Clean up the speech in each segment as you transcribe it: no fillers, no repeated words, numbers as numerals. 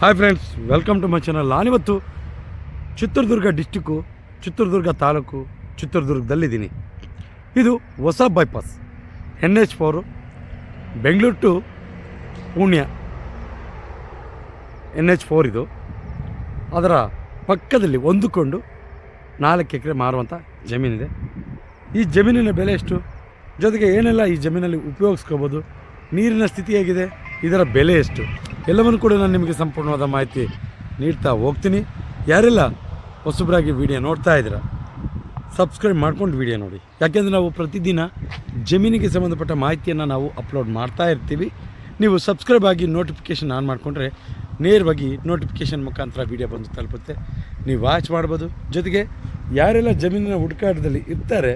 Hi friends, welcome to my channel. ನಾನಿವತ್ತು Chitradurga district, Chitradurga taluk, ಚಿತ್ರದುರ್ಗದಲ್ಲಿದ್ದೀನಿ. ಇದು ಹೊಸ ಬೈಪಾಸ್ NH4 ಬೆಂಗಳೂರು ಟು ಪುಣ್ಯ NH4. ಇದು ಅದರ ಪಕ್ಕದಲ್ಲಿ ಹೊಂದಿಕೊಂಡು 4 ಎಕರೆ ಮಾರುವಂಥ ಜಮೀನಿದೆ. ಈ ಜಮೀನಿನ ಬೆಲೆ ಎಷ್ಟು, ಜೊತೆಗೆ ಏನೆಲ್ಲ ಈ ಜಮೀನಲ್ಲಿ ಉಪಯೋಗಿಸ್ಕೋಬೋದು, ನೀರಿನ ಸ್ಥಿತಿ ಹೇಗಿದೆ, ಇದರ ಬೆಲೆ ಎಷ್ಟು, ಎಲ್ಲವನ್ನು ಕೂಡ ನಾನು ನಿಮಗೆ ಸಂಪೂರ್ಣವಾದ ಮಾಹಿತಿ ನೀಡ್ತಾ ಹೋಗ್ತೀನಿ. ಯಾರೆಲ್ಲ ಹೊಸಬ್ರಾಗಿ ವಿಡಿಯೋ ನೋಡ್ತಾ ಇದ್ದೀರಾ, ಸಬ್ಸ್ಕ್ರೈಬ್ ಮಾಡ್ಕೊಂಡು ವಿಡಿಯೋ ನೋಡಿ. ಯಾಕೆಂದರೆ ನಾವು ಪ್ರತಿದಿನ ಜಮೀನಿಗೆ ಸಂಬಂಧಪಟ್ಟ ಮಾಹಿತಿಯನ್ನು ನಾವು ಅಪ್ಲೋಡ್ ಮಾಡ್ತಾ ಇರ್ತೀವಿ. ನೀವು ಸಬ್ಸ್ಕ್ರೈಬ್ ಆಗಿ ನೋಟಿಫಿಕೇಷನ್ ಆನ್ ಮಾಡಿಕೊಂಡ್ರೆ ನೇರವಾಗಿ ನೋಟಿಫಿಕೇಷನ್ ಮುಖಾಂತರ ವಿಡಿಯೋ ಬಂದು ತಲುಪುತ್ತೆ, ನೀವು ವಾಚ್ ಮಾಡ್ಬೋದು. ಜೊತೆಗೆ ಯಾರೆಲ್ಲ ಜಮೀನಿನ ಹುಡುಕಾಟದಲ್ಲಿ ಇರ್ತಾರೆ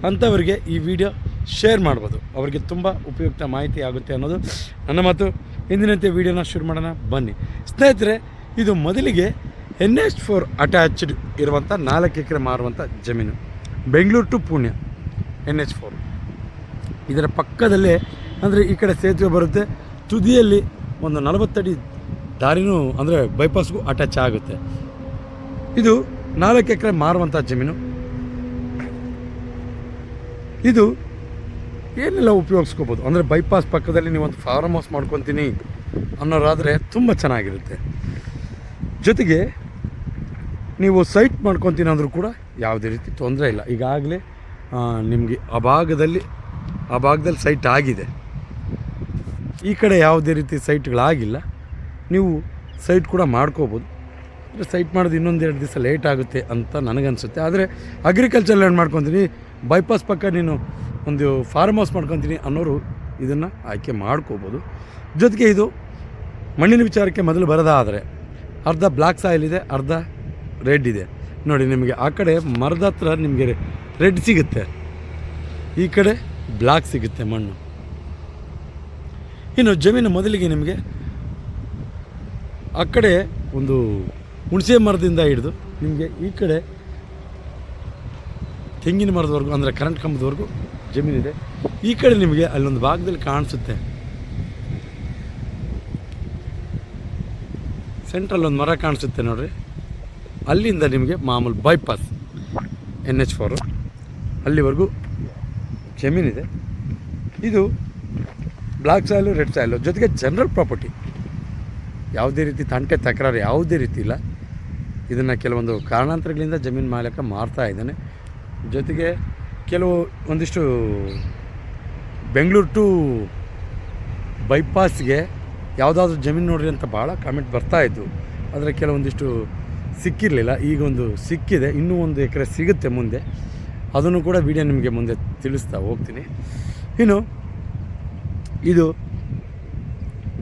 ಅಂಥವರಿಗೆ ಈ ವಿಡಿಯೋ ಶೇರ್ ಮಾಡ್ಬೋದು, ಅವರಿಗೆ ತುಂಬ ಉಪಯುಕ್ತ ಮಾಹಿತಿ ಆಗುತ್ತೆ ಅನ್ನೋದು ನನ್ನ ಮಾತು. ಇಂದಿನಂತೆ ವಿಡಿಯೋನ ಶುರು ಮಾಡೋಣ ಬನ್ನಿ ಸ್ನೇಹಿತರೆ. ಇದು ಮೊದಲಿಗೆ NH4 ಅಟ್ಯಾಚ್ಡ್ ಇರುವಂಥ 4 ಎಕರೆ ಮಾರುವಂಥ ಜಮೀನು, ಬೆಂಗಳೂರು ಟು ಪುಣ್ಯ NH4. ಇದರ ಪಕ್ಕದಲ್ಲೇ ಅಂದರೆ ಈ ಕಡೆ ಸೇತುವೆ ಬರುತ್ತೆ, ತುದಿಯಲ್ಲಿ ಒಂದು 40 ಅಡಿ ದಾರಿನೂ ಅಂದರೆ ಬೈಪಾಸ್ಗೂ ಅಟ್ಯಾಚ್ ಆಗುತ್ತೆ. ಇದು 4 ಎಕರೆ ಮಾರುವಂಥ ಜಮೀನು. ಇದು ಏನೆಲ್ಲ ಉಪಯೋಗಿಸ್ಕೋಬೋದು ಅಂದರೆ ಬೈಪಾಸ್ ಪಕ್ಕದಲ್ಲಿ ನೀವೊಂದು ಫಾರ್ಮ್ ಹೌಸ್ ಮಾಡ್ಕೊತೀನಿ ಅನ್ನೋರಾದರೆ ತುಂಬ ಚೆನ್ನಾಗಿರುತ್ತೆ. ಜೊತೆಗೆ ನೀವು ಸೈಟ್ ಮಾಡ್ಕೊತೀನಿ ಅಂದರೂ ಕೂಡ ಯಾವುದೇ ರೀತಿ ತೊಂದರೆ ಇಲ್ಲ. ಈಗಾಗಲೇ ನಿಮಗೆ ಆ ಭಾಗದಲ್ಲಿ ಸೈಟ್ ಆಗಿದೆ. ಈ ಕಡೆ ಯಾವುದೇ ರೀತಿ ಸೈಟ್ಗಳಾಗಿಲ್ಲ, ನೀವು ಸೈಟ್ ಕೂಡ ಮಾಡ್ಕೋಬೋದು. ಅಂದರೆ ಸೈಟ್ ಮಾಡೋದು ಇನ್ನೊಂದೆರಡು ದಿವಸ ಲೇಟ್ ಆಗುತ್ತೆ ಅಂತ ನನಗನ್ಸುತ್ತೆ. ಆದರೆ ಅಗ್ರಿಕಲ್ಚರ್ ಲ್ಯಾಂಡ್ ಮಾಡ್ಕೊತೀನಿ, ಬೈಪಾಸ್ ಪಕ್ಕ ನೀನು ಒಂದು ಫಾರ್ಮ್ ಹೌಸ್ ಮಾಡ್ಕೊತೀನಿ ಅನ್ನೋರು ಇದನ್ನು ಆಯ್ಕೆ ಮಾಡ್ಕೋಬೋದು. ಜೊತೆಗೆ ಇದು ಮಣ್ಣಿನ ವಿಚಾರಕ್ಕೆ ಮೊದಲು ಬರೋದಾದರೆ ಅರ್ಧ ಬ್ಲ್ಯಾಕ್ ಸಾಯಿಲ್ ಇದೆ, ಅರ್ಧ ರೆಡ್ ಇದೆ. ನೋಡಿ, ನಿಮಗೆ ಆ ಕಡೆ ಮರದ ಹತ್ರ ನಿಮಗೆ ರೆಡ್ ಸಿಗುತ್ತೆ, ಈ ಕಡೆ ಬ್ಲ್ಯಾಕ್ ಸಿಗುತ್ತೆ ಮಣ್ಣು. ಇನ್ನು ಜಮೀನು ಮೊದಲಿಗೆ ನಿಮಗೆ ಆ ಕಡೆ ಒಂದು ಹುಣಸೆ ಮರದಿಂದ ಹಿಡಿದು ನಿಮಗೆ ಈ ಕಡೆ ತೆಂಗಿನ ಮರದವರೆಗೂ ಅಂದರೆ ಕರೆಂಟ್ ಕಂಬದವರೆಗೂ ಜಮೀನಿದೆ. ಈ ಕಡೆ ನಿಮಗೆ ಅಲ್ಲೊಂದು ಭಾಗದಲ್ಲಿ ಕಾಣಿಸುತ್ತೆ, ಸೆಂಟ್ರಲ್ಲಿ ಒಂದು ಮರ ಕಾಣಿಸುತ್ತೆ ನೋಡ್ರಿ, ಅಲ್ಲಿಂದ ನಿಮಗೆ ಮಾಮೂಲು ಬೈಪಾಸ್ NH4 ಅಲ್ಲಿವರೆಗೂ ಜಮೀನಿದೆ. ಇದು ಬ್ಲ್ಯಾಕ್ ಸಾಯಿಲು, ರೆಡ್ ಸಾಯಿಲು, ಜೊತೆಗೆ ಜನರಲ್ ಪ್ರಾಪರ್ಟಿ. ಯಾವುದೇ ರೀತಿ ತಂಟೆ ತಕರಾರು ಯಾವುದೇ ರೀತಿ ಇಲ್ಲ. ಇದನ್ನು ಕೆಲವೊಂದು ಕಾರಣಾಂತರಗಳಿಂದ ಜಮೀನು ಮಾಲೀಕ ಮಾರ್ತಾ ಇದ್ದಾನೆ. ಜೊತೆಗೆ ಒಂದಿಷ್ಟು ಬೆಂಗಳೂರು ಟು ಬೈಪಾಸ್ಗೆ ಯಾವುದಾದ್ರೂ ಜಮೀನು ನೋಡ್ರಿ ಅಂತ ಭಾಳ ಕಾಮೆಂಟ್ ಬರ್ತಾಯಿತ್ತು, ಆದರೆ ಕೆಲವೊಂದಿಷ್ಟು ಸಿಕ್ಕಿರಲಿಲ್ಲ. ಈಗ ಒಂದು ಸಿಕ್ಕಿದೆ, ಇನ್ನೂ 1 ಎಕರೆ ಸಿಗುತ್ತೆ ಮುಂದೆ, ಅದನ್ನು ಕೂಡ ವಿಡಿಯೋ ನಿಮಗೆ ಮುಂದೆ ತಿಳಿಸ್ತಾ ಹೋಗ್ತೀನಿ. ಇನ್ನು ಇದು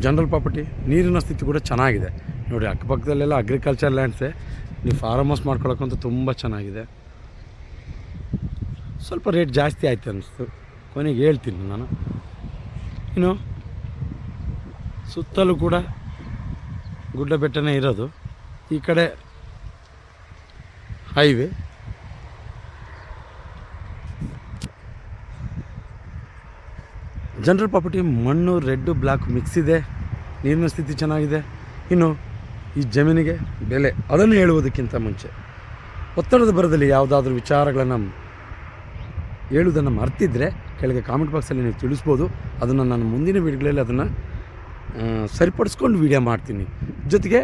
ಜನರಲ್ ಪ್ರಾಪರ್ಟಿ, ನೀರಿನ ಸ್ಥಿತಿ ಕೂಡ ಚೆನ್ನಾಗಿದೆ ನೋಡಿ. ಅಕ್ಕಪಕ್ಕದಲ್ಲೆಲ್ಲ ಅಗ್ರಿಕಲ್ಚರ್ ಲ್ಯಾಂಡ್ಸೇ, ನೀವು ಫಾರ್ಮ್ ಹೌಸ್ ಮಾಡ್ಕೊಳ್ಳೋಕ್ಕಂತೂ ತುಂಬ ಚೆನ್ನಾಗಿದೆ. ಸ್ವಲ್ಪ ರೇಟ್ ಜಾಸ್ತಿ ಆಯ್ತು ಅನ್ನಿಸ್ತು, ಕೊನೆಗೆ ಹೇಳ್ತೀನಿ ನಾನು. ಇನ್ನು ಸುತ್ತಲೂ ಕೂಡ ಗುಡ್ಡ ಬೆಟ್ಟನೇ ಇರೋದು, ಈ ಕಡೆ ಹೈವೇ. ಜನರಲ್ ಪ್ರಾಪರ್ಟಿ, ಮಣ್ಣು ರೆಡ್ಡು ಬ್ಲ್ಯಾಕ್ ಮಿಕ್ಸ್ ಇದೆ, ನೀರಿನ ಸ್ಥಿತಿ ಚೆನ್ನಾಗಿದೆ. ಇನ್ನು ಈ ಜಮೀನಿಗೆ ಬೆಲೆ ಅದನ್ನು ಹೇಳುವುದಕ್ಕಿಂತ ಮುಂಚೆ ಒತ್ತಡದ ಬರದಲ್ಲಿ ಯಾವುದಾದ್ರೂ ವಿಚಾರಗಳನ್ನು ಹೇಳುವುದನ್ನು ಮರ್ತಿದ್ರೆ ಕೆಳಗೆ ಕಾಮೆಂಟ್ ಬಾಕ್ಸಲ್ಲಿ ನೀವು ತಿಳಿಸ್ಬೋದು. ಅದನ್ನು ನಾನು ಮುಂದಿನ ವೀಡಿಯೋಗಳಲ್ಲಿ ಅದನ್ನು ಸರಿಪಡಿಸ್ಕೊಂಡು ವೀಡಿಯೋ ಮಾಡ್ತೀನಿ. ಜೊತೆಗೆ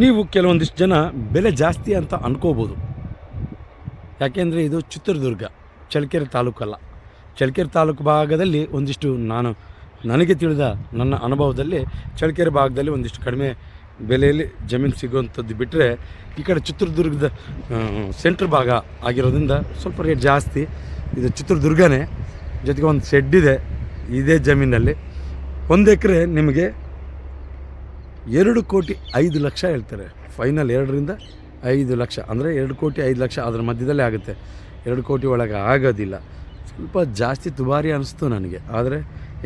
ನೀವು ಕೆಲವೊಂದಿಷ್ಟು ಜನ ಬೆಲೆ ಜಾಸ್ತಿ ಅಂತ ಅನ್ಕೋಬೋದು, ಯಾಕೆಂದರೆ ಇದು ಚಿತ್ರದುರ್ಗ, ಚಳ್ಳಕೆರೆ ತಾಲೂಕಲ್ಲ. ಚಳ್ಳಕೆರೆ ತಾಲೂಕು ಭಾಗದಲ್ಲಿ ಒಂದಿಷ್ಟು ನನಗೆ ತಿಳಿದ ನನ್ನ ಅನುಭವದಲ್ಲಿ ಚಳ್ಳಕೆರೆ ಭಾಗದಲ್ಲಿ ಒಂದಿಷ್ಟು ಕಡಿಮೆ ಬೆಲೆಯಲ್ಲಿ ಜಮೀನು ಸಿಗುವಂಥದ್ದು ಬಿಟ್ಟರೆ, ಈ ಕಡೆ ಚಿತ್ರದುರ್ಗದ ಸೆಂಟ್ರ್ ಭಾಗ ಆಗಿರೋದ್ರಿಂದ ಸ್ವಲ್ಪ ರೇಟ್ ಜಾಸ್ತಿ. ಇದು ಚಿತ್ರದುರ್ಗನೇ, ಜೊತೆಗೆ ಒಂದು ಶೆಡ್ ಇದೆ ಇದೇ ಜಮೀನಲ್ಲಿ. 1 ಎಕರೆ ನಿಮಗೆ 2,05,00,000 ಹೇಳ್ತಾರೆ. ಫೈನಲ್ 2ರಿಂದ 5 ಲಕ್ಷ ಅಂದರೆ 2,05,00,000 ಅದರ ಮಧ್ಯದಲ್ಲೇ ಆಗುತ್ತೆ. 2 ಕೋಟಿ ಒಳಗೆ ಆಗೋದಿಲ್ಲ. ಸ್ವಲ್ಪ ಜಾಸ್ತಿ ದುಬಾರಿ ಅನ್ನಿಸ್ತು ನನಗೆ, ಆದರೆ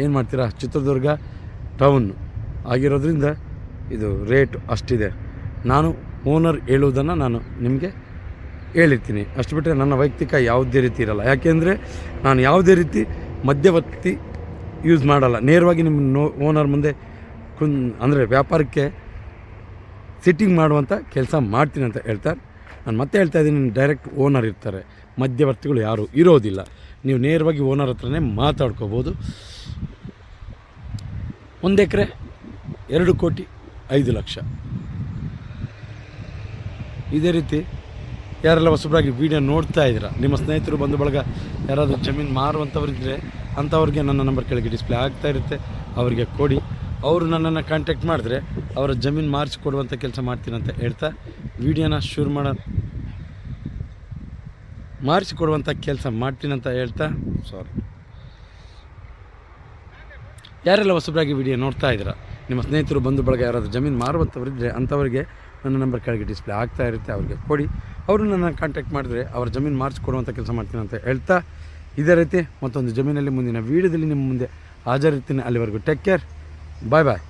ಏನು ಮಾಡ್ತೀರಾ, ಚಿತ್ರದುರ್ಗ ಟೌನ್ ಆಗಿರೋದ್ರಿಂದ ಇದು ರೇಟ್ ಅಷ್ಟಿದೆ. ನಾನು ಓನರ್ ಹೇಳುವುದನ್ನು ನಾನು ನಿಮಗೆ ಹೇಳಿರ್ತೀನಿ. ಅಷ್ಟು ಬಿಟ್ಟರೆ ನನ್ನ ವೈಯಕ್ತಿಕ ಯಾವುದೇ ರೀತಿ ಇರಲ್ಲ. ಯಾಕೆಂದರೆ ನಾನು ಯಾವುದೇ ರೀತಿ ಮಧ್ಯವರ್ತಿ ಯೂಸ್ ಮಾಡಲ್ಲ. ನೇರವಾಗಿ ನಿಮ್ಮ ಓನರ್ ಮುಂದೆ ಅಂದರೆ ವ್ಯಾಪಾರಕ್ಕೆ ಸಿಟ್ಟಿಂಗ್ ಮಾಡುವಂಥ ಕೆಲಸ ಮಾಡ್ತೀನಿ ಅಂತ ಹೇಳ್ತಾರೆ. ನಾನು ಮತ್ತೆ ಹೇಳ್ತಾ ಇದ್ದೀನಿ, ಡೈರೆಕ್ಟ್ ಓನರ್ ಇರ್ತಾರೆ, ಮಧ್ಯವರ್ತಿಗಳು ಯಾರೂ ಇರೋದಿಲ್ಲ. ನೀವು ನೇರವಾಗಿ ಓನರ್ ಹತ್ರನೇ ಮಾತಾಡ್ಕೋಬೋದು. 1 ಎಕರೆ 2,05,00,000. ಇದೇ ರೀತಿ ಯಾರೆಲ್ಲ ಹೊಸಬರಾಗಿ ವೀಡಿಯೋ ನೋಡ್ತಾ ಇದ್ದೀರಾ, ನಿಮ್ಮ ಸ್ನೇಹಿತರು ಬಂಧು ಬಳಗ ಯಾರಾದರೂ ಜಮೀನು ಮಾರುವಂಥವ್ರಿದ್ದರೆ ಅಂಥವ್ರಿಗೆ ನನ್ನ ನಂಬರ್ ಕೆಳಗೆ ಡಿಸ್ಪ್ಲೇ ಆಗ್ತಾ ಇರುತ್ತೆ, ಅವರಿಗೆ ಕೊಡಿ. ಅವರು ನನ್ನನ್ನು ಕಾಂಟ್ಯಾಕ್ಟ್ ಮಾಡಿದ್ರೆ ಅವರ ಜಮೀನು ಮಾರಿಸಿಕೊಡುವಂಥ ಕೆಲಸ ಮಾಡ್ತೀನಿ ಅಂತ ಹೇಳ್ತಾ ವೀಡಿಯೋನ ಶುರು ಮಾರಿಸಿಕೊಡುವಂಥ ಕೆಲಸ ಮಾಡ್ತೀನಿ ಅಂತ ಹೇಳ್ತಾ ಯಾರೆಲ್ಲ ಹೊಸಬರಾಗಿ ವಿಡಿಯೋ ನೋಡ್ತಾ ಇದ್ದೀರಾ, ನಿಮ್ಮ ಸ್ನೇಹಿತರು ಬಂಧು ಬಳಗ ಯಾರಾದರೂ ಜಮೀನು ಮಾರುವಂಥವ್ರಿದ್ದರೆ ಅಂಥವ್ರಿಗೆ ನನ್ನ ನಂಬರ್ ಕೆಳಗೆ ಡಿಸ್ಪ್ಲೇ ಆಗ್ತಾ ಇರುತ್ತೆ, ಅವ್ರಿಗೆ ಕೊಡಿ. ಅವರು ನನ್ನ ಕಾಂಟ್ಯಾಕ್ಟ್ ಮಾಡಿದ್ರೆ ಅವ್ರ ಜಮೀನು ಮಾರಿಸಿಕೊಡುವಂಥ ಕೆಲಸ ಮಾಡ್ತೀನಿ ಅಂತ ಹೇಳ್ತಾ ಇದೇ ರೀತಿ ಮತ್ತೊಂದು ಜಮೀನಲ್ಲಿ ಮುಂದಿನ ವೀಡಿಯೋದಲ್ಲಿ ನಿಮ್ಮ ಮುಂದೆ ಹಾಜರಿರ್ತೀನಿ. ಅಲ್ಲಿವರೆಗೂ ಟೇಕ್ ಕೇರ್, ಬಾಯ್ ಬಾಯ್.